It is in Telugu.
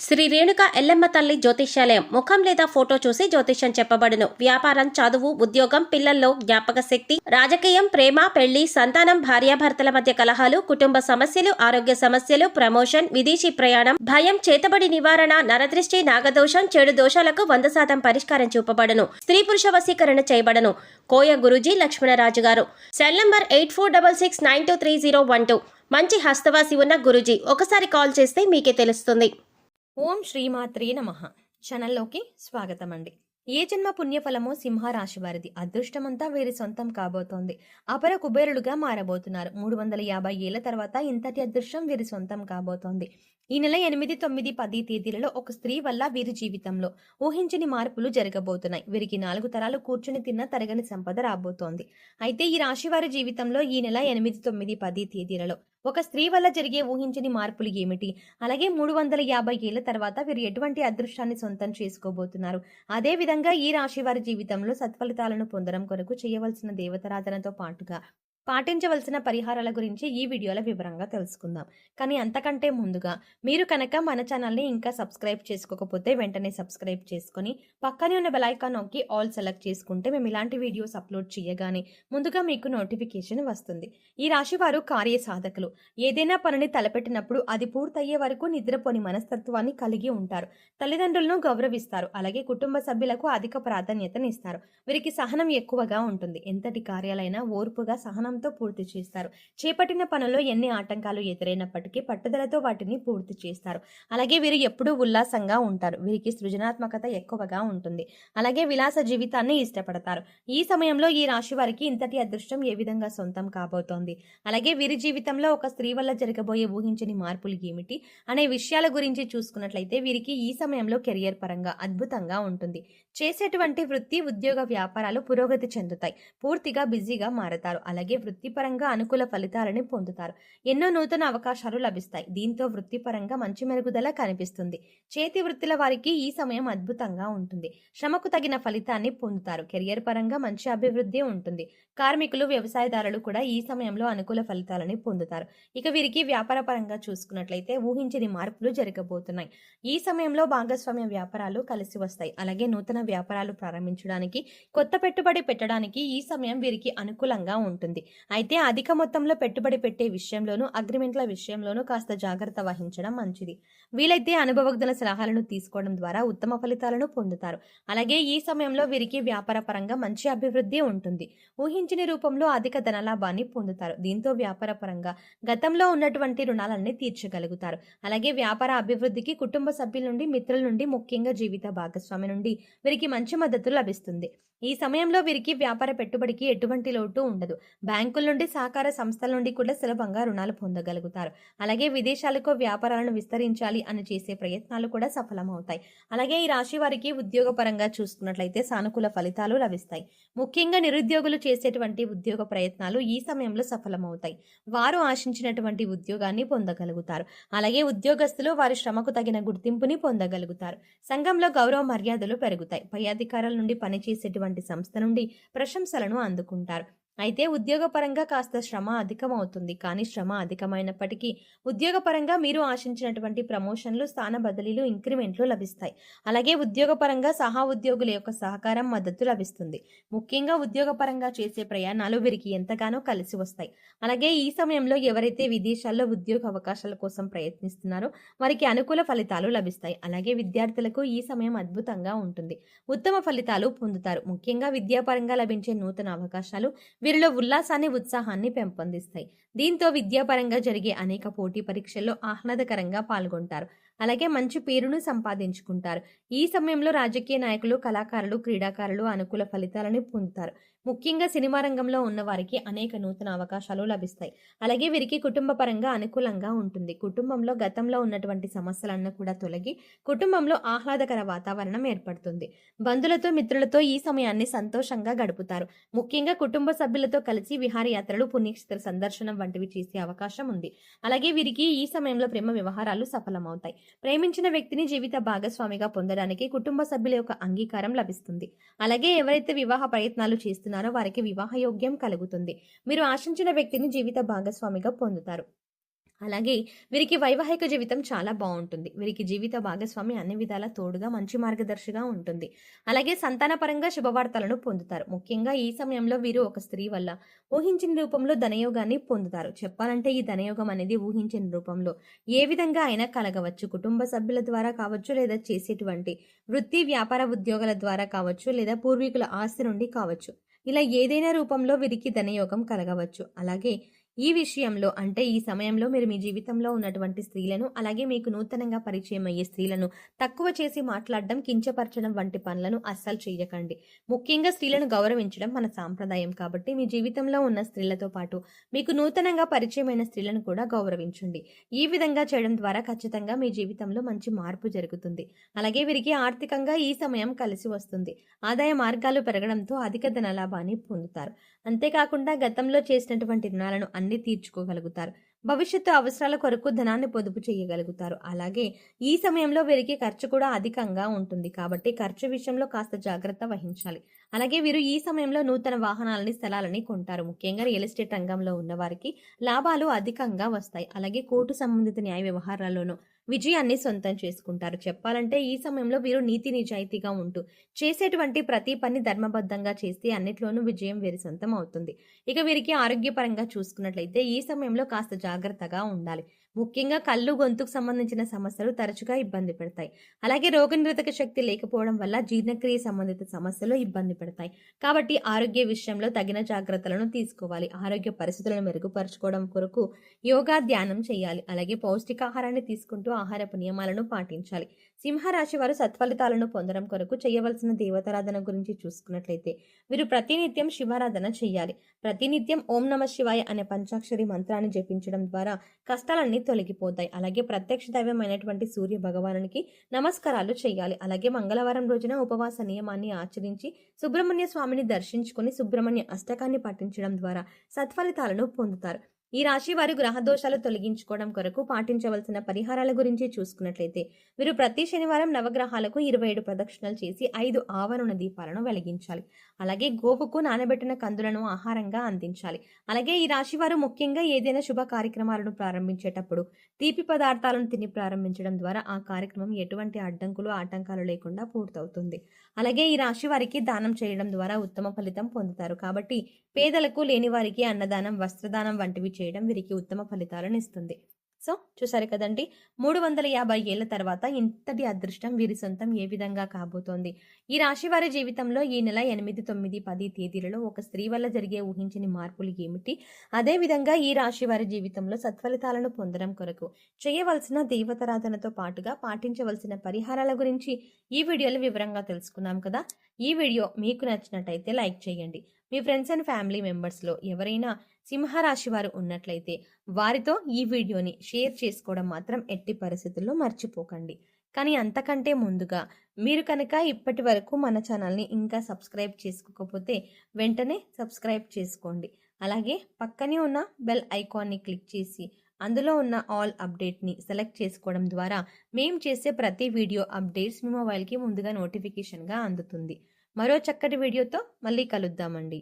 శ్రీ రేణుక ఎల్లమ్మ తల్లి జ్యోతిష్యాలయం ముఖం లేదా ఫోటో చూసి జ్యోతిష్యం చెప్పబడును. వ్యాపారం, చదువు, ఉద్యోగం, పిల్లల్లో జ్ఞాపక శక్తి, రాజకీయం, ప్రేమ, పెళ్లి, సంతానం, భార్యాభర్తల మధ్య కలహాలు, కుటుంబ సమస్యలు, ఆరోగ్య సమస్యలు, ప్రమోషన్, విదేశీ ప్రయాణం, భయం, చేతబడి నివారణ, నరదృష్టి, నాగదోషం, చెడు దోషాలకు 100% పరిష్కారం చూపబడును. స్త్రీ పురుష వశీకరణ చేయబడను. కోయ గురూజీ లక్ష్మణరాజు గారు. Cell number 8466923012. మంచి హస్తవాసి ఉన్న గురూజీ. ఒకసారి కాల్ చేస్తే మీకే తెలుస్తుంది. ఓం శ్రీమాత్రే నమః. ఛానల్లోకి స్వాగతం అండి. ఏ జన్మ పుణ్యఫలమో సింహరాశి వారిది. అదృష్టమంతా వీరి సొంతం కాబోతోంది. అపర కుబేరులుగా మారబోతున్నారు. 350 ఏళ్ల తర్వాత ఇంతటి అదృష్టం వీరి సొంతం కాబోతోంది. ఈ నెల 8, 9, 10 తేదీలలో ఒక స్త్రీ వల్ల వీరి జీవితంలో ఊహించని మార్పులు జరగబోతున్నాయి. వీరికి 4 తరాలు కూర్చుని తిన్న తరగని సంపద రాబోతోంది. అయితే ఈ రాశి వారి జీవితంలో ఈ నెల 8, 9, 10 తేదీలలో ఒక స్త్రీ వల్ల జరిగే ఊహించని మార్పులు ఏమిటి? అలాగే 350 ఏళ్ల తర్వాత వీరు ఎటువంటి అదృష్టాన్ని సొంతం చేసుకోబోతున్నారు? అదే విధంగా ఈ రాశి వారి జీవితంలో సత్ఫలితాలను పొందడం కొరకు చేయవలసిన దేవతారాధనతో పాటుగా పాటించవలసిన పరిహారాల గురించి ఈ వీడియోలో వివరంగా తెలుసుకుందాం. కానీ అంతకంటే ముందుగా మీరు కనుక మన ఛానల్ని ఇంకా సబ్స్క్రైబ్ చేసుకోకపోతే వెంటనే సబ్స్క్రైబ్ చేసుకొని పక్కనే ఉన్న బెల్ ఐకాన్ నొక్కి ఆల్ సెలెక్ట్ చేసుకుంటే మేము ఇలాంటి వీడియోస్ అప్లోడ్ చేయగానే ముందుగా మీకు నోటిఫికేషన్ వస్తుంది. ఈ రాశి వారు కార్యసాధకులు. ఏదైనా పనిని తలపెట్టినప్పుడు అది పూర్తయ్యే వరకు నిద్రపోని మనస్తత్వాన్ని కలిగి ఉంటారు. తల్లిదండ్రులను గౌరవిస్తారు. అలాగే కుటుంబ సభ్యులకు అధిక ప్రాధాన్యతనిస్తారు. వీరికి సహనం ఎక్కువగా ఉంటుంది. ఎంతటి కార్యాలైనా ఓర్పుగా సహనం పూర్తి చేస్తారు. చేపట్టిన పనుల్లో ఎన్ని ఆటంకాలు ఎదురైనప్పటికీ పట్టుదలతో వాటిని పూర్తి చేస్తారు. అలాగే వీరు ఎప్పుడూ ఉల్లాసంగా ఉంటారు. వీరికి సృజనాత్మకత ఎక్కువగా ఉంటుంది. అలాగే విలాస జీవితాన్ని ఇష్టపడతారు. ఈ సమయంలో ఈ రాశి వారికి ఇంతటి అదృష్టం ఏ విధంగా సొంతం కాబోతోంది, అలాగే వీరి జీవితంలో ఒక స్త్రీ వల్ల జరగబోయే ఊహించని మార్పులు ఏమిటి అనే విషయాల గురించి చూసుకున్నట్లయితే వీరికి ఈ సమయంలో కెరియర్ పరంగా అద్భుతంగా ఉంటుంది. చేసేటువంటి వృత్తి, ఉద్యోగ, వ్యాపారాలు పురోగతి చెందుతాయి. పూర్తిగా బిజీగా మారతారు. అలాగే వృత్తిపరంగా అనుకూల ఫలితాలని పొందుతారు. ఎన్నో నూతన అవకాశాలు లభిస్తాయి. దీంతో వృత్తిపరంగా మంచి మెరుగుదల కనిపిస్తుంది. చేతి వృత్తుల వారికి ఈ సమయం అద్భుతంగా ఉంటుంది. శ్రమకు తగిన ఫలితాన్ని పొందుతారు. కెరియర్ పరంగా మంచి అభివృద్ధి ఉంటుంది. కార్మికులు, వ్యవసాయదారులు కూడా ఈ సమయంలో అనుకూల ఫలితాలని పొందుతారు. ఇక వీరికి వ్యాపార పరంగా చూసుకున్నట్లయితే ఊహించని మార్పులు జరగబోతున్నాయి. ఈ సమయంలో భాగస్వామ్య వ్యాపారాలు కలిసి వస్తాయి. అలాగే నూతన వ్యాపారాలు ప్రారంభించడానికి, కొత్త పెట్టుబడి పెట్టడానికి ఈ సమయం వీరికి అనుకూలంగా ఉంటుంది. అయితే అధిక మొత్తంలో పెట్టుబడి పెట్టే విషయంలోనూ, అగ్రిమెంట్ల విషయంలోనూ కాస్త జాగ్రత్త వహించడం మంచిది. వీలైతే అనుభవజ్ఞుల సలహాలను తీసుకోవడం ద్వారా ఉత్తమ ఫలితాలను పొందుతారు. అలాగే ఈ సమయంలో వీరికి వ్యాపార పరంగా మంచి అభివృద్ధి ఉంటుంది. ఊహించని రూపంలో అధిక ధనలాభాన్ని పొందుతారు. దీంతో వ్యాపార పరంగా గతంలో ఉన్నటువంటి రుణాలన్నీ తీర్చగలుగుతారు. అలాగే వ్యాపార అభివృద్ధికి కుటుంబ సభ్యుల నుండి, మిత్రుల నుండి, ముఖ్యంగా జీవిత భాగస్వామి నుండి వీరికి మంచి మద్దతు లభిస్తుంది. ఈ సమయంలో వీరికి వ్యాపార పెట్టుబడికి ఎటువంటి లోటు ఉండదు. బ్యాంకుల నుండి, సహకార సంస్థల నుండి కూడా సులభంగా రుణాలు పొందగలుగుతారు. అలాగే విదేశాలకు వ్యాపారాలను విస్తరించాలి అని చేసే ప్రయత్నాలు కూడా సఫలమవుతాయి. అలాగే ఈ రాశి వారికి ఉద్యోగ పరంగా చూసుకున్నట్లయితే సానుకూల ఫలితాలు లభిస్తాయి. ముఖ్యంగా నిరుద్యోగులు చేసేటువంటి ఉద్యోగ ప్రయత్నాలు ఈ సమయంలో సఫలమవుతాయి. వారు ఆశించినటువంటి ఉద్యోగాన్ని పొందగలుగుతారు. అలాగే ఉద్యోగస్తులు వారి శ్రమకు తగిన గుర్తింపుని పొందగలుగుతారు. సంఘంలో గౌరవ మర్యాదలు పెరుగుతాయి. పై అధికారుల నుండి పనిచేసేటువంటి సంస్థ నుండి ప్రశంసలను అందుకుంటారు. అయితే ఉద్యోగపరంగా కాస్త శ్రమ అధికమవుతుంది. కానీ శ్రమ అధికమైనప్పటికీ ఉద్యోగపరంగా మీరు ఆశించినటువంటి ప్రమోషన్లు, స్థాన బదిలీలు, ఇంక్రిమెంట్లు లభిస్తాయి. అలాగే ఉద్యోగపరంగా సహా ఉద్యోగుల యొక్క సహకారం, మద్దతు లభిస్తుంది. ముఖ్యంగా ఉద్యోగపరంగా చేసే ప్రయాణాలు వీరికి ఎంతగానో కలిసి వస్తాయి. అలాగే ఈ సమయంలో ఎవరైతే విదేశాల్లో ఉద్యోగ అవకాశాల కోసం ప్రయత్నిస్తున్నారో వారికి అనుకూల ఫలితాలు లభిస్తాయి. అలాగే విద్యార్థులకు ఈ సమయం అద్భుతంగా ఉంటుంది. ఉత్తమ ఫలితాలు పొందుతారు. ముఖ్యంగా విద్యాపరంగా లభించే నూతన అవకాశాలు వీరిలో ఉల్లాసాన్ని, ఉత్సాహాన్ని పెంపొందిస్తాయి. దీంతో విద్యాపరంగా జరిగే అనేక పోటీ పరీక్షల్లో ఆహ్లాదకరంగా పాల్గొంటారు. అలాగే మంచి పేరును సంపాదించుకుంటారు. ఈ సమయంలో రాజకీయ నాయకులు, కళాకారులు, క్రీడాకారులు అనుకూల ఫలితాలను పొందుతారు. ముఖ్యంగా సినిమా రంగంలో ఉన్న వారికి అనేక నూతన అవకాశాలు లభిస్తాయి. అలాగే వీరికి కుటుంబ పరంగా అనుకూలంగా ఉంటుంది. కుటుంబంలో గతంలో ఉన్నటువంటి సమస్యలన్నీ కూడా తొలగి కుటుంబంలో ఆహ్లాదకర వాతావరణం ఏర్పడుతుంది. బంధువులతో, మిత్రులతో ఈ సమయాన్ని సంతోషంగా గడుపుతారు. ముఖ్యంగా కుటుంబ సభ్యులతో కలిసి విహారయాత్రలు, పుణ్యక్షేత్ర సందర్శనం వంటివి చేసే అవకాశం ఉంది. అలాగే వీరికి ఈ సమయంలో ప్రేమ వ్యవహారాలు సఫలమవుతాయి. ప్రేమించిన వ్యక్తిని జీవిత భాగస్వామిగా పొందడానికి కుటుంబ సభ్యుల యొక్క అంగీకారం లభిస్తుంది. అలాగే ఎవరైతే వివాహ ప్రయత్నాలు చేస్తున్నారో వారికి వివాహ యోగ్యం కలుగుతుంది. మీరు ఆశించిన వ్యక్తిని జీవిత భాగస్వామిగా పొందుతారు. అలాగే వీరికి వైవాహిక జీవితం చాలా బాగుంటుంది. వీరికి జీవిత భాగస్వామి అన్ని విధాలా తోడుగా మంచి మార్గదర్శిగా ఉంటుంది. అలాగే సంతానపరంగా శుభవార్తలను పొందుతారు. ముఖ్యంగా ఈ సమయంలో వీరు ఒక స్త్రీ వల్ల ఊహించిన రూపంలో ధనయోగాన్ని పొందుతారు. చెప్పాలంటే ఈ ధనయోగం అనేది ఊహించిన రూపంలో ఏ విధంగా అయినా కలగవచ్చు. కుటుంబ సభ్యుల ద్వారా కావచ్చు, లేదా చేసేటువంటి వృత్తి వ్యాపార ఉద్యోగాల ద్వారా కావచ్చు, లేదా పూర్వీకుల ఆస్తి నుండి కావచ్చు. ఇలా ఏదైనా రూపంలో వీరికి ధనయోగం కలగవచ్చు. అలాగే ఈ విషయంలో అంటే ఈ సమయంలో మీరు మీ జీవితంలో ఉన్నటువంటి స్త్రీలను, అలాగే మీకు నూతనంగా పరిచయం అయ్యే స్త్రీలను తక్కువ చేసి మాట్లాడడం, కించపరచడం వంటి పనులను అస్సలు చేయకండి. ముఖ్యంగా స్త్రీలను గౌరవించడం మన సాంప్రదాయం కాబట్టి మీ జీవితంలో ఉన్న స్త్రీలతో పాటు మీకు నూతనంగా పరిచయమైన స్త్రీలను కూడా గౌరవించండి. ఈ విధంగా చేయడం ద్వారా ఖచ్చితంగా మీ జీవితంలో మంచి మార్పు జరుగుతుంది. అలాగే వీరికి ఆర్థికంగా ఈ సమయం కలిసి వస్తుంది. ఆదాయ మార్గాలు పెరగడంతో అధిక ధన లాభాన్ని పొందుతారు. అంతేకాకుండా గతంలో చేసినటువంటి రుణాలను అన్ని తీర్చుకోగలుగుతారు. భవిష్యత్తు అవసరాల కొరకు ధనాన్ని పొదుపు చేయగలుగుతారు. అలాగే ఈ సమయంలో వీరికి ఖర్చు కూడా అధికంగా ఉంటుంది కాబట్టి ఖర్చు విషయంలో కాస్త జాగ్రత్త వహించాలి. అలాగే వీరు ఈ సమయంలో నూతన వాహనాలని, స్థలాలని కొంటారు. ముఖ్యంగా రియల్ ఎస్టేట్ రంగంలో ఉన్న వారికి లాభాలు అధికంగా వస్తాయి. అలాగే కోర్టు సంబంధిత న్యాయ వ్యవహారాల్లోనూ విజయాన్ని సొంతం చేసుకుంటారు. చెప్పాలంటే ఈ సమయంలో వీరు నీతి నిజాయితీగా ఉంటూ చేసేటువంటి ప్రతి పని ధర్మబద్ధంగా చేస్తే అన్నిట్లోనూ విజయం వీరి సొంతం అవుతుంది. ఇక వీరికి ఆరోగ్యపరంగా చూసుకున్నట్లయితే ఈ సమయంలో కాస్త జాగ్రత్తగా ఉండాలి. ముఖ్యంగా కళ్ళు, గొంతుకు సంబంధించిన సమస్యలు తరచుగా ఇబ్బంది పెడతాయి. అలాగే రోగనిరోధక శక్తి లేకపోవడం వల్ల జీర్ణక్రియ సంబంధిత సమస్యలు ఇబ్బంది పెడతాయి. కాబట్టి ఆరోగ్య విషయంలో తగిన జాగ్రత్తలను తీసుకోవాలి. ఆరోగ్య పరిస్థితులను మెరుగుపరచుకోవడం కొరకు యోగా, ధ్యానం చేయాలి. అలాగే పౌష్టికాహారాన్ని తీసుకుంటూ ఆహారపు నియమాలను పాటించాలి. సింహరాశి వారు సత్ఫలితాలను పొందడం కొరకు చేయవలసిన దేవతారాధన గురించి చూసుకున్నట్లయితే వీరు ప్రతినిత్యం శివారాధన చేయాలి. ప్రతినిత్యం ఓం నమ శివాయ అనే పంచాక్షరి మంత్రాన్ని జపించడం ద్వారా కష్టాలన్నీ తొలగిపోతాయి. అలాగే ప్రత్యక్ష దైవమైనటువంటి సూర్య భగవానునికి నమస్కారాలు చేయాలి. అలాగే మంగళవారం రోజున ఉపవాస నియమాన్ని ఆచరించి సుబ్రహ్మణ్య స్వామిని దర్శించుకుని సుబ్రహ్మణ్య అష్టకాన్ని పఠించడం ద్వారా సత్ఫలితాలను పొందుతారు. ఈ రాశి వారు గ్రహ దోషాలు తొలగించుకోవడం కొరకు పాటించవలసిన పరిహారాల గురించి చూసుకున్నట్లయితే వీరు ప్రతి శనివారం నవగ్రహాలకు 27 ప్రదక్షిణలు చేసి 5 ఆవరణ దీపాలను వెలిగించాలి. అలాగే గోవుకు నానబెట్టిన కందులను ఆహారంగా అందించాలి. అలాగే ఈ రాశి వారు ముఖ్యంగా ఏదైనా శుభ కార్యక్రమాలను ప్రారంభించేటప్పుడు తీపి పదార్థాలను తిని ప్రారంభించడం ద్వారా ఆ కార్యక్రమం ఎటువంటి అడ్డంకులు, ఆటంకాలు లేకుండా పూర్తవుతుంది. అలాగే ఈ రాశి వారికి దానం చేయడం ద్వారా ఉత్తమ ఫలితం పొందుతారు. కాబట్టి పేదలకు, లేని వారికి అన్నదానం, వస్త్రదానం వంటివి చేయడం వీరికి ఉత్తమ ఫలితాలను ఇస్తుంది. సో చూసారు కదండి, 350 ఏళ్ల తర్వాత ఇంతటి అదృష్టం వీరి సొంతం ఏ విధంగా కాబోతోంది. ఈ రాశి వారి జీవితంలో ఈ నెల 8, 9, 10 తేదీలలో ఒక స్త్రీ వల్ల జరిగే ఊహించని మార్పులు ఏమిటి, అదే విధంగా ఈ రాశి వారి జీవితంలో సత్ఫలితాలను పొందడం కొరకు చేయవలసిన దేవతారాధనతో పాటుగా పాటించవలసిన పరిహారాల గురించి ఈ వీడియోలో వివరంగా తెలుసుకున్నాం కదా. ఈ వీడియో మీకు నచ్చినట్టయితే లైక్ చేయండి. మీ ఫ్రెండ్స్ అండ్ ఫ్యామిలీ మెంబర్స్లో ఎవరైనా సింహరాశి వారు ఉన్నట్లయితే వారితో ఈ వీడియోని షేర్ చేసుకోవడం మాత్రం ఎట్టి పరిస్థితుల్లో మర్చిపోకండి. కానీ అంతకంటే ముందుగా మీరు కనుక ఇప్పటి వరకు మన ఛానల్ని ఇంకా సబ్స్క్రైబ్ చేసుకోకపోతే వెంటనే సబ్స్క్రైబ్ చేసుకోండి. అలాగే పక్కనే ఉన్న బెల్ ఐకాన్ని క్లిక్ చేసి అందులో ఉన్న ఆల్ అప్డేట్ని సెలెక్ట్ చేసుకోవడం ద్వారా మేము చేసే ప్రతి వీడియో అప్డేట్స్ మీ మొబైల్కి ముందుగా నోటిఫికేషన్గా అందుతుంది. మరో చక్కటి వీడియోతో మళ్ళీ కలుద్దామండి.